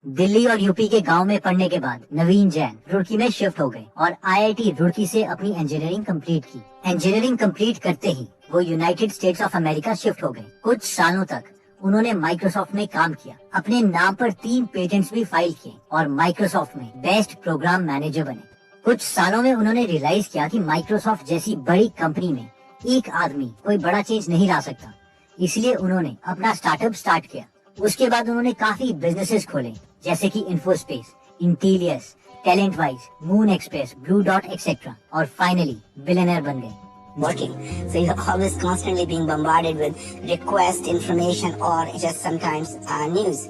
दिल्ली और यूपी के गांव में पढ़ने के बाद नवीन जैन रुड़की में शिफ्ट हो गए और आईआईटी रुड़की से अपनी इंजीनियरिंग कंप्लीट की। इंजीनियरिंग कंप्लीट करते ही वो United states of America shift हो गए। कुछ सालों तक उन्होंने माइक्रोसॉफ्ट में काम किया, अपने नाम पर 3 पेटेंट्स भी फाइल किए और माइक्रोसॉफ्ट में बेस्ट प्रोग्राम मैनेजर बने। कुछ सालों में उन्होंने रियलाइज किया कि माइक्रोसॉफ्ट जैसी बड़ी कंपनी में एक आदमी कोई बड़ा चेंज नहीं ला सकता, इसलिए उन्होंने अपना स्टार्टअप स्टार्ट किया। उसके बाद उन्होंने काफी बिजनेसेस खोले, जैसे कि Infospace, Intelius, TalentWise, Moon Express, Blue Dot etcetera, और फाइनली बिलियनर बन गए। Working, so you're always constantly being bombarded with request, information, or just sometimes news.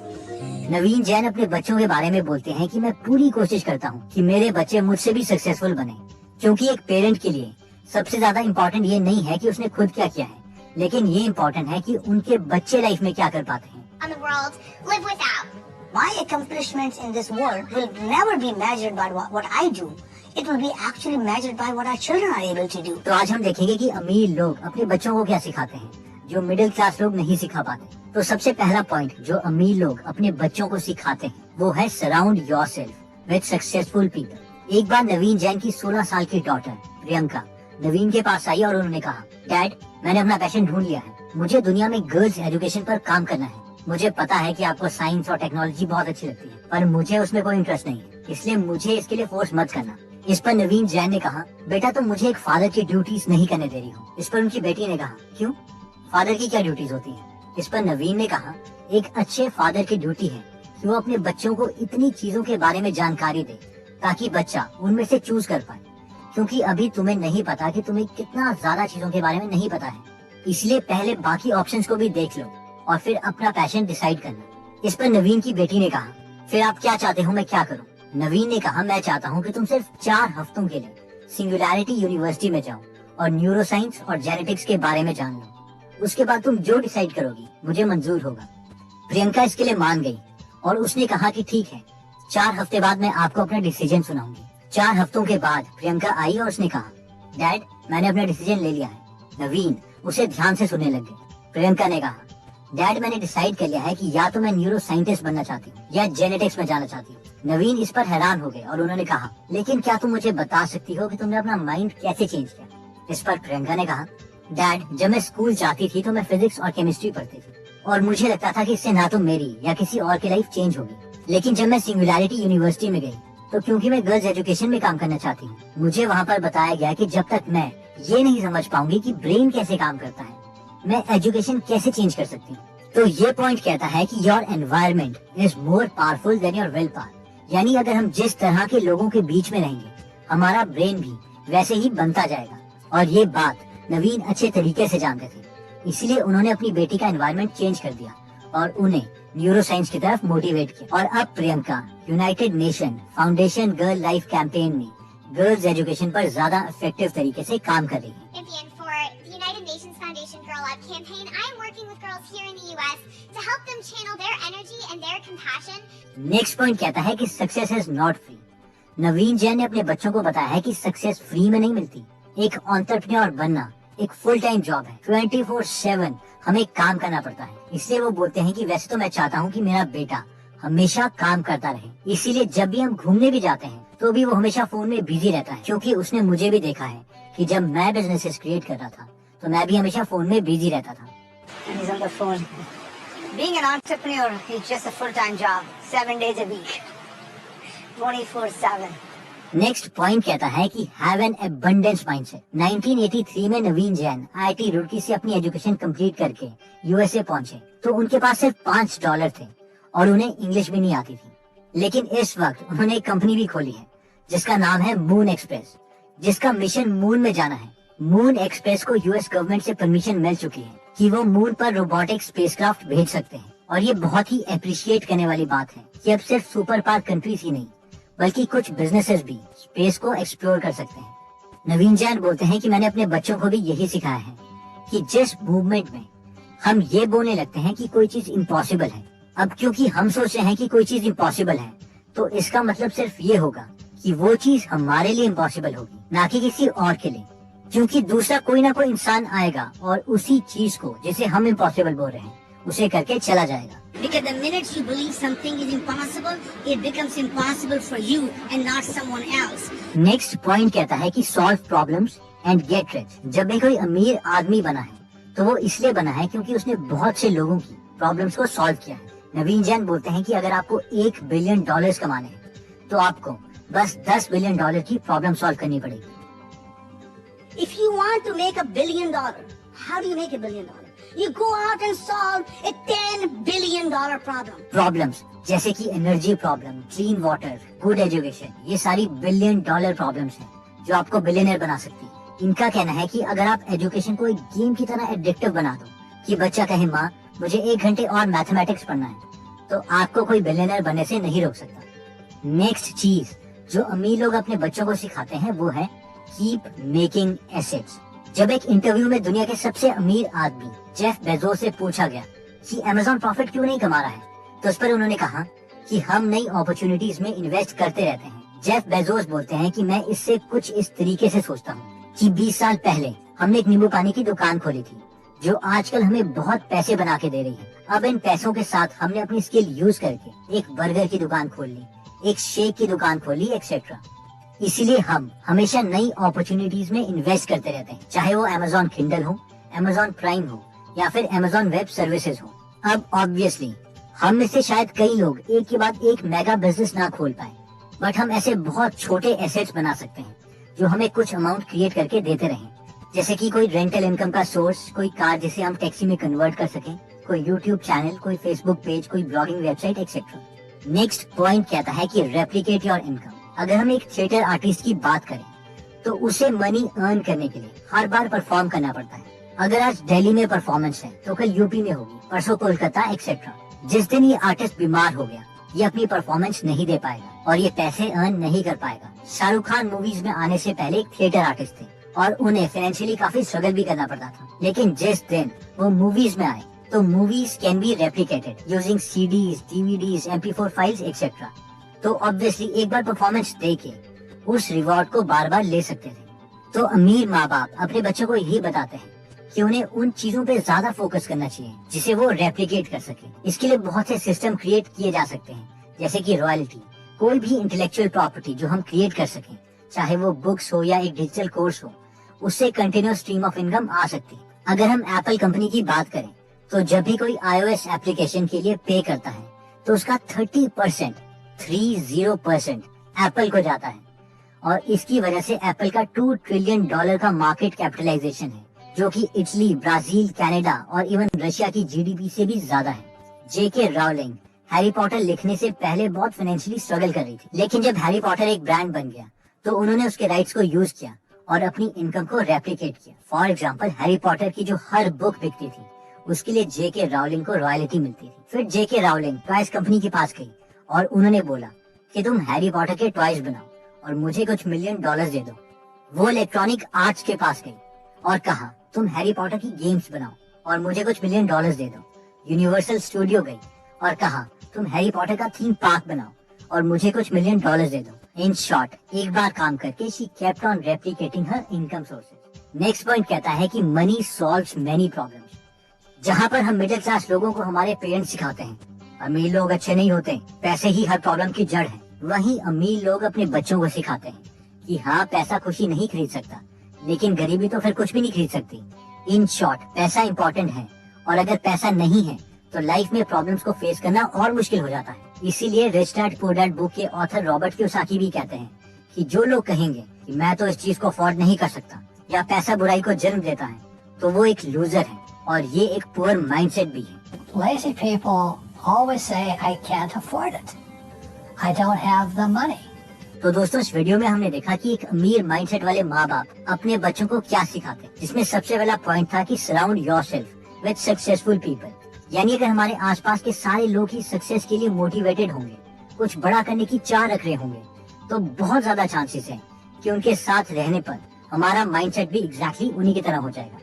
नवीन जैन अपने बच्चों के बारे में बोलते हैं कि मैं पूरी कोशिश करता हूँ कि मेरे बच्चे मुझसे भी सक्सेसफुल बने, क्योंकि एक पेरेंट के लिए सबसे ज्यादा इम्पोर्टेंट ये नहीं है कि उसने खुद क्या किया है, लेकिन ये इम्पोर्टेंट है कि उनके बच्चे लाइफ में क्या कर पाते हैं। On the world, live without. My accomplishments in this world will never be measured by what I do. It will be actually measured by what our children are able to do. तो आज हम देखेंगे कि अमीर लोग अपने बच्चों को क्या सिखाते हैं जो मिडिल क्लास लोग नहीं सिखा पाते। तो सबसे पहला पॉइंट जो अमीर लोग अपने बच्चों को सिखाते हैं वो है surround yourself with successful people. एक बार नवीन जैन की 16 साल की डॉटर प्रियंका नवीन के पास आई और उन्होंने कहा, डैड, मैंने अपना पैशन ढूंढ लिया है, मुझे दुनिया में गर्ल्स एजुकेशन पर काम करना है। मुझे पता है कि आपको साइंस और टेक्नोलॉजी बहुत अच्छी लगती है, पर मुझे उसमें कोई इंटरेस्ट नहीं है, इसलिए मुझे इसके लिए फोर्स मत करना। इस पर नवीन जैन ने कहा, बेटा तुम मुझे एक फादर की ड्यूटीज नहीं करने दे रही हो। इस पर उनकी बेटी ने कहा, क्यों, फादर की क्या ड्यूटीज होती है? इस पर नवीन ने कहा, एक अच्छे फादर की ड्यूटी है कि वो अपने बच्चों को इतनी चीजों के बारे में जानकारी दे ताकि बच्चा उनमें से चूज कर पाए, क्योंकि अभी तुम्हें नहीं पता कि तुम्हें कितना ज्यादा चीजों के बारे में नहीं पता है, इसलिए पहले बाकी ऑप्शंस को भी देख लो और फिर अपना पैशन डिसाइड करना। इस पर नवीन की बेटी ने कहा, फिर आप क्या चाहते हो मैं क्या करूं? नवीन ने कहा, मैं चाहता हूं कि तुम सिर्फ 4 हफ्तों के लिए सिंगुलैरिटी यूनिवर्सिटी में जाओ और न्यूरोसाइंस और जेनेटिक्स के बारे में जान लो। उसके बाद तुम जो डिसाइड करोगी मुझे मंजूर होगा। प्रियंका इसके लिए मान गई और उसने कहा कि ठीक है, 4 हफ्ते बाद मैं आपको अपना डिसीजन सुनाऊंगी। 4 हफ्तों के बाद प्रियंका आई और उसने कहा, डैड, मैंने अपना डिसीजन ले लिया है। नवीन उसे ध्यान से सुनने लग गए। प्रियंका ने कहा, डैड, मैंने डिसाइड कर लिया है कि या तो मैं न्यूरो साइंटिस्ट बनना चाहती हूँ या जेनेटिक्स में जाना चाहती हूँ। नवीन इस पर हैरान हो गए और उन्होंने कहा, लेकिन क्या तुम मुझे बता सकती हो कि तुमने अपना माइंड कैसे चेंज किया? इस पर प्रियंका ने कहा, डैड, जब मैं स्कूल जाती थी तो मैं फिजिक्स और केमिस्ट्री पढ़ती थी और मुझे लगता था कि इससे ना तो मेरी या किसी और की लाइफ चेंज होगी, लेकिन जब मैं सिंगुलैरिटी यूनिवर्सिटी में गई तो क्योंकि मैं गर्ल्स एजुकेशन में काम करना चाहती हूँ, मुझे वहाँ पर बताया गया कि जब तक मैं ये नहीं समझ पाऊंगी कि ब्रेन कैसे काम करता है, मैं एजुकेशन कैसे चेंज कर सकती हूँ। तो ये पॉइंट कहता है कि your environment is more powerful than your will power, यानी अगर हम जिस तरह के लोगों के बीच में रहेंगे हमारा ब्रेन भी वैसे ही बनता जाएगा। और ये बात नवीन अच्छे तरीके से जानते थे, इसलिए उन्होंने अपनी बेटी का एनवायरमेंट चेंज कर दिया और उन्हें न्यूरोसाइंस की तरफ मोटिवेट किया। और अब Priyanka United nation foundation girl life campaign में गर्ल्स एजुकेशन पर ज्यादा इफेक्टिव तरीके से काम कर रही है। Champion for the United Nations Foundation Girl Lab campaign, I am working with girls here in the US to help them channel their energy and their compassion. Next point कहता है कि सक्सेस इज नॉट फ्री। नवीन जैन ने अपने बच्चों को बताया है कि सक्सेस फ्री में नहीं मिलती। एक एंटरप्रेन्योर बनना एक फुल टाइम जॉब है, 24/7 हमें काम करना पड़ता है। इसलिए वो बोलते हैं कि वैसे तो मैं चाहता हूँ कि मेरा बेटा हमेशा काम करता रहे, इसीलिए जब भी हम घूमने भी जाते हैं तो भी वो हमेशा फोन में बिजी रहता है, क्योंकि उसने मुझे भी देखा है कि जब मैं बिजनेसेस क्रिएट कर रहा था तो मैं भी हमेशा फोन में बिजी रहता था। And he's on the phone. Being an entrepreneur is just a full-time job, 7 days a week, 24/7. Next point कहता है कि हैव एन एबंडेंस माइंडसेट। 1983 में नवीन जैन आईआईटी रुड़की से अपनी एजुकेशन कंप्लीट करके यूएसए पहुंचे तो उनके पास सिर्फ $5 थे और उन्हें इंग्लिश भी नहीं आती थी, लेकिन इस वक्त उन्होंने एक कंपनी भी खोली है जिसका नाम है मून एक्सप्रेस, जिसका मिशन मून में जाना है। मून एक्सप्रेस को यूएस गवर्नमेंट से परमिशन मिल चुकी है कि वो मून पर रोबोटिक स्पेसक्राफ्ट भेज सकते हैं, और ये बहुत ही अप्रिशिएट करने वाली बात है कि अब सिर्फ सुपर पावर कंट्रीज ही नहीं बल्कि कुछ बिजनेसेस भी स्पेस को एक्सप्लोर कर सकते हैं। नवीन जैन बोलते हैं कि मैंने अपने बच्चों को भी यही सिखाया है कि जिस मूवमेंट में हम ये बोलने लगते हैं कि कोई चीज इम्पॉसिबल है, अब क्योंकि हम सोच रहे हैं कि कोई चीज इम्पॉसिबल है तो इसका मतलब सिर्फ ये होगा कि वो चीज हमारे लिए इम्पॉसिबल होगी, ना कि किसी और के लिए, क्योंकि दूसरा कोई ना कोई इंसान आएगा और उसी चीज को जिसे हम इम्पॉसिबल बोल रहे हैं उसे करके चला जाएगा। Because the minute you believe something is impossible, it becomes impossible for you and not someone else. Next point कहता है कि solve problems and get rich. जब भी कोई अमीर आदमी बना है तो वो इसलिए बना है क्योंकि उसने बहुत से लोगों की प्रॉब्लम्स को सॉल्व किया है। नवीन जैन बोलते हैं कि अगर आपको $1 बिलियन कमाने हैं तो आपको बस $10 बिलियन की प्रॉब्लम सॉल्व करनी पड़ेगी। If you want to make $1 billion, how do you make $1 billion? You go out and solve a $10 billion problem. Problems जैसे कि energy problem, clean water, good education, ये सारी $1 बिलियन प्रॉब्लम्स हैं जो आपको बिलियनर बना सकती है। इनका कहना है कि अगर आप एजुकेशन को एक गेम की तरह एडिक्टिव बना दो कि बच्चा कहे माँ मुझे 1 घंटे और मैथमेटिक्स पढ़ना है, तो आपको कोई बिलियनर बनने से नहीं रोक सकता। नेक्स्ट चीज जो अमीर लोग अपने बच्चों को सिखाते हैं वो है कीप मेकिंग एसेट्स। जब एक इंटरव्यू में दुनिया के सबसे अमीर आदमी जेफ बेजोस से पूछा गया कि अमेज़न प्रॉफिट क्यों नहीं कमा रहा है, तो उस पर उन्होंने कहा कि हम नई अपॉर्चुनिटीज में इन्वेस्ट करते रहते हैं। जेफ बेजोस बोलते हैं कि मैं इससे कुछ इस तरीके से सोचता हूँ कि 20 साल पहले हमने एक नींबू पानी की दुकान खोली थी जो आजकल हमें बहुत पैसे बना के दे रही है। अब इन पैसों के साथ हमने अपनी स्किल यूज करके एक बर्गर की दुकान खोल ली, एक शेक की दुकान खोली, एक्सेट्रा। इसीलिए हम हमेशा नई अपॉर्चुनिटीज में इन्वेस्ट करते रहते हैं, चाहे वो अमेज़न किंडल हो, अमेज़न प्राइम हो या फिर अमेज़न वेब सर्विसेज हो। अब ऑब्वियसली हम में से शायद कई लोग एक के बाद एक मेगा बिजनेस ना खोल पाए, बट हम ऐसे बहुत छोटे एसेट्स बना सकते हैं जो हमें कुछ अमाउंट क्रिएट करके देते रहें, जैसे कि कोई रेंटल इनकम का सोर्स, कोई कार जिसे हम टैक्सी में कन्वर्ट कर सकें, कोई यूट्यूब चैनल, कोई फेसबुक पेज, कोई blogging website, etcetera. Next point कहता है कि रेप्लिकेट योर इनकम। अगर हम एक थिएटर आर्टिस्ट की बात करें तो उसे मनी अर्न करने के लिए हर बार परफॉर्म करना पड़ता है। अगर आज दिल्ली में परफॉर्मेंस है तो कल यूपी में होगी, परसों कोलकाता, एक्सेट्रा। जिस दिन ये आर्टिस्ट बीमार हो गया ये अपनी परफॉर्मेंस नहीं दे पाएगा और ये पैसे अर्न नहीं कर पाएगा। शाहरुख खान मूवीज में आने से पहले एक थिएटर आर्टिस्ट थे और उन्हें फाइनेंशियली काफी स्ट्रगल भी करना पड़ता था, लेकिन जिस दिन वो मूवीज में आए तो movies can be replicated using CDs, DVDs, MP4 files, etcetera. तो ऑब्वियसली एक बार परफॉर्मेंस दे के उस रिवॉर्ड को बार बार ले सकते थे। तो अमीर माँ बाप अपने बच्चों को यही बताते हैं कि उन्हें उन चीजों पे ज्यादा फोकस करना चाहिए जिसे वो रेप्लिकेट कर सके। इसके लिए बहुत से सिस्टम क्रिएट किए जा सकते हैं, जैसे कि रॉयल्टी। कोई भी इंटेलेक्चुअल प्रॉपर्टी जो हम क्रिएट कर सकें, चाहे वो बुक्स हो या एक डिजिटल कोर्स हो, उससे कंटिन्यूअस स्ट्रीम ऑफ इनकम आ सकती है। अगर हम एप्पल कंपनी की बात करें तो जब भी कोई iOS एप्लीकेशन के लिए पे करता है तो उसका 30% एप्पल को जाता है और इसकी वजह से एप्पल का $2 ट्रिलियन का मार्केट कैपिटलाइजेशन है, जो कि इटली, ब्राजील, कनाडा और इवन रशिया की GDP से भी ज्यादा है। J.K. राउलिंग हैरी पॉटर लिखने से पहले बहुत फाइनेंशियली स्ट्रगल कर रही थी, लेकिन जब हैरी पॉटर एक ब्रांड बन गया तो उन्होंने उसके राइट्स को यूज किया और अपनी इनकम को रेप्लिकेट किया। फॉर एग्जाम्पल, हैरी पॉटर की जो हर बुक बिकती थी उसके लिए J.K. राउलिंग को रॉयल्टी मिलती थी। फिर J.K. राउलिंग टॉयज कंपनी के पास गई और उन्होंने बोला कि तुम हैरी पॉटर के टॉयज बनाओ और मुझे कुछ $1 मिलियन दे दो। वो इलेक्ट्रॉनिक आर्ट्स के पास गई और कहा तुम हैरी पॉटर की गेम्स बनाओ और मुझे कुछ $1 मिलियन दे दो। यूनिवर्सल स्टूडियो गई और कहा तुम हैरी पॉटर का थीम पार्क बनाओ और मुझे कुछ $1 मिलियन दे दो। इन शॉर्ट, एक बार काम करके she kept on replicating her income sources. Next point कहता है कि मनी सॉल्व्स मेनी प्रॉब्लम्स। जहाँ पर हम मिडिल क्लास लोगों को हमारे पेरेंट्स सिखाते हैं अमीर लोग अच्छे नहीं होते, पैसे ही हर प्रॉब्लम की जड़ है, वहीं अमीर लोग अपने बच्चों को सिखाते हैं कि हाँ पैसा खुशी नहीं खरीद सकता, लेकिन गरीबी तो फिर कुछ भी नहीं खरीद सकती। इन शॉर्ट, पैसा इंपॉर्टेंट है और अगर पैसा नहीं है तो लाइफ में प्रॉब्लम्स को फेस करना और मुश्किल हो जाता है। इसीलिए rich dad poor dad book के ऑथर रॉबर्ट कियोसाकी भी कहते हैं कि जो लोग कहेंगे कि मैं तो इस चीज को अफोर्ड नहीं कर सकता या पैसा बुराई को जन्म देता है, तो वो एक लूजर है और ये एक पुअर माइंडसेट भी है। Lazy people always say, I can't afford it. I don't have the money. तो दोस्तों, इस वीडियो में हमने देखा कि एक अमीर माइंडसेट वाले माँ बाप अपने बच्चों को क्या सिखाते हैं, जिसमें सबसे पहला पॉइंट था कि surround yourself with successful people. यानी अगर हमारे आसपास के सारे लोग ही सक्सेस के लिए मोटिवेटेड होंगे, कुछ बड़ा करने की चाह रख रहे होंगे, तो बहुत ज्यादा चांसेस है कि उनके साथ रहने पर हमारा माइंडसेट भी एग्जैक्टली उन्हीं की तरह हो जाएगा।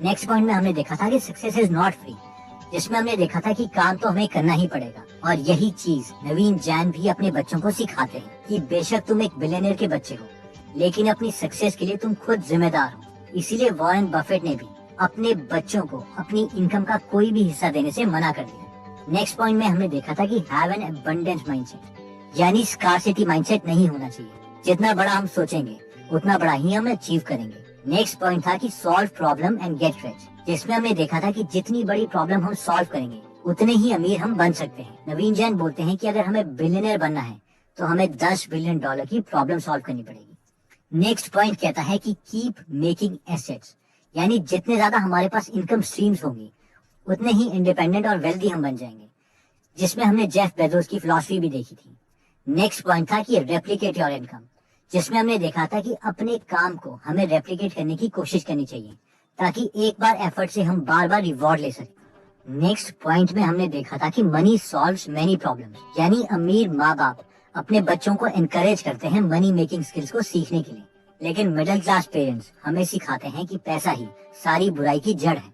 नेक्स्ट पॉइंट में हमने देखा था कि सक्सेस इज नॉट फ्री, जिसमें हमने देखा था कि काम तो हमें करना ही पड़ेगा। और यही चीज नवीन जैन भी अपने बच्चों को सिखाते हैं कि बेशक तुम एक बिलियनियर के बच्चे हो, लेकिन अपनी सक्सेस के लिए तुम खुद जिम्मेदार हो। इसीलिए वॉरेन बफेट ने भी अपने बच्चों को अपनी इनकम का कोई भी हिस्सा देने से मना कर दिया। नेक्स्ट पॉइंट में हमने देखा था कि हैव एन एबंडेंस माइंडसेट, यानी स्कार्सिटी माइंडसेट नहीं होना चाहिए। जितना बड़ा हम सोचेंगे उतना बड़ा ही हम अचीव करेंगे। नेक्स्ट पॉइंट था कि solve problem and get rich, जिसमें हमने देखा था कि जितनी बड़ी प्रॉब्लम हम सॉल्व करेंगे उतने ही अमीर हम बन सकते हैं। नवीन जैन बोलते हैं कि अगर हमें बिलियनर बनना है तो हमें $10 बिलियन की प्रॉब्लम सॉल्व करनी पड़ेगी। नेक्स्ट पॉइंट कहता है कि कीप मेकिंग एसेट्स, यानी जितने ज्यादा हमारे पास इनकम स्ट्रीम्स होंगी उतने ही इंडिपेंडेंट और वेल्दी हम बन जाएंगे, जिसमें हमने जेफ बेजोस की फिलॉसफी भी देखी थी। नेक्स्ट पॉइंट था कि रेप्लिकेट योर इनकम, जिसमें हमने देखा था कि अपने काम को हमें रेप्लिकेट करने की कोशिश करनी चाहिए ताकि एक बार एफर्ट से हम बार बार रिवॉर्ड ले सकें। नेक्स्ट पॉइंट में हमने देखा था कि मनी सॉल्व्स मेनी प्रॉब्लम्स, यानी अमीर माँ बाप अपने बच्चों को एनकरेज करते हैं मनी मेकिंग स्किल्स को सीखने के लिए, लेकिन मिडिल क्लास पेरेंट्स हमें सिखाते हैं कि पैसा ही सारी बुराई की जड़ है।